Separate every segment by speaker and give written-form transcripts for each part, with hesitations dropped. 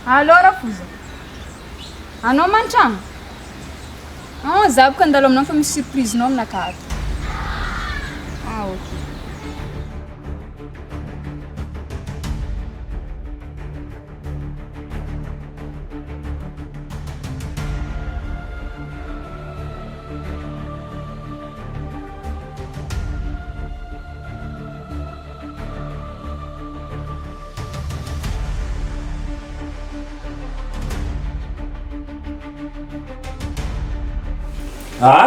Speaker 1: Allô Rafoza. Anao mantragno? Za boka andalo aminao fa misy surprise nao aminakato. Ok.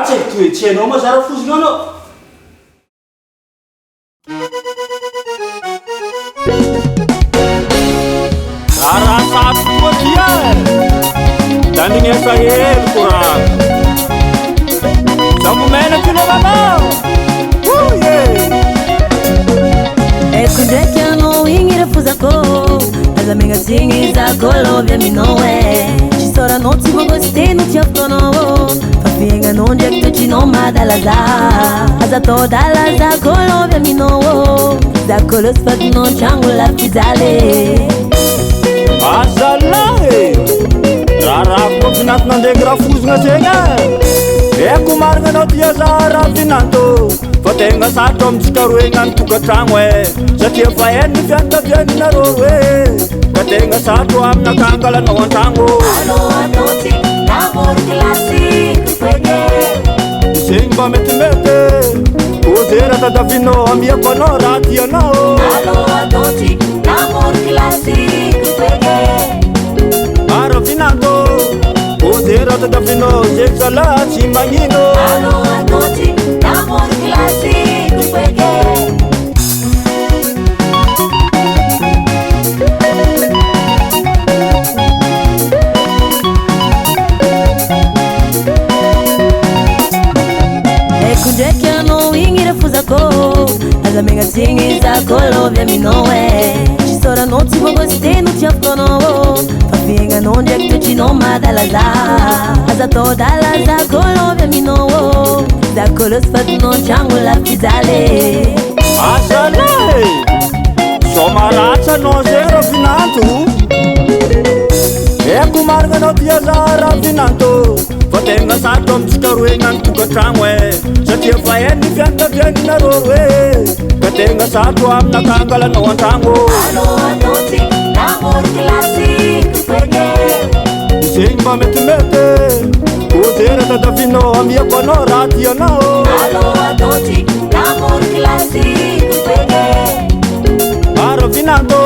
Speaker 2: Tsy haiko toetsy anao moa zara fozona anao. Arasato koa tia dandinesa hely korano sambo mena filovanao
Speaker 3: eko ndraiky anao igny rafozako aza megnatigny zako lovy aminao Soranao tsy magosteno tsy aftanao fa fiaignanao ndraiky toetrinao madalaza aza atao dalaza kolovy aminao zakolo sy fadinao tragno lafijaly
Speaker 2: azalahy raha koa finanto nandreky raha fozona zegny eko marigna anao tia za raha finanto fa tegna satro amitsika roegna nytokatragno satria fa eny fiantavianinareo ka tegna satro aminakaangalanao an-tragno zegny mba metimety ozera tadavinao amiako anao raha tianao ara finanto ozera tadavinao zegny zala tsy magnino
Speaker 3: ndraiky anao igny rafozako aza megnatigny zako lovy aminao tsy soranao tsy magosteno tsy aftanao fa fiaignanao ndraiky toetrinao madalaza aza atao dalaza kolovy aminao zakolo sy fadinao tragno lafijaly
Speaker 2: azalahy so maratsa anao zegny raha finanto eko marigna anao tia za raha finanto fa tegna satro amitsika roegna nytokatragno satria fa eny fiantavianinareo ka tegna satro aminakaangalanao an-tragno zegny mba metimety ozera tadavinao amiako anao raha tianao ara finanto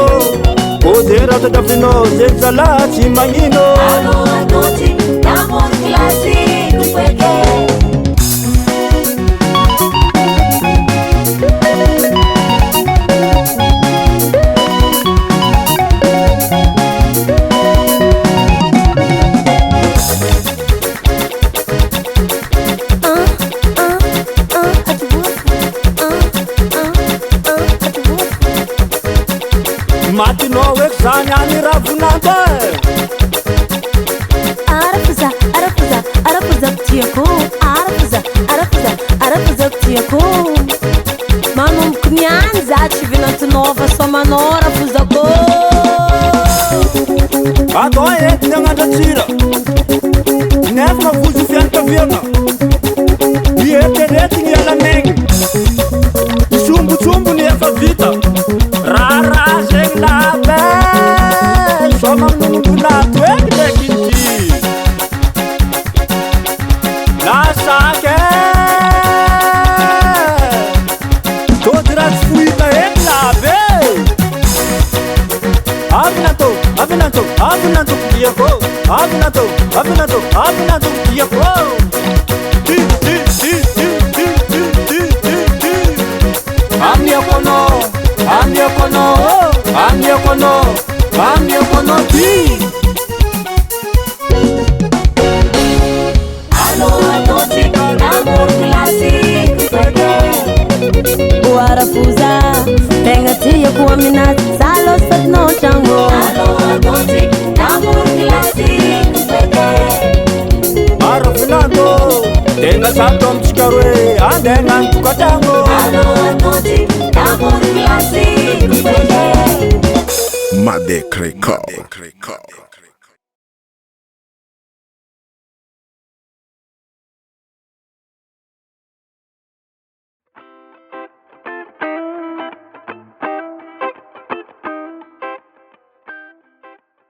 Speaker 2: ozera tadavinao zegny zala tsy magnino matinao eky zany any raha vonanto
Speaker 3: arafuza kutiako arafuza kutiako manomboky niany za tsy vinantinova somanao rafuzako
Speaker 2: atao entiny agnadratsira nefa mafozy fianakaviagna iekeretiny alamegny isombotsombo efa vita raha zegny labe soma mnongonato eky ndraiky ity lasake tody raha tsy fohita eky labe avinanto diako avinanto diako amniokono ti
Speaker 3: arafuza tenga tia kuwa minazi salos fatno chango
Speaker 2: arafinado tenga satom chikaroe andenga tukatango
Speaker 4: Madek Record.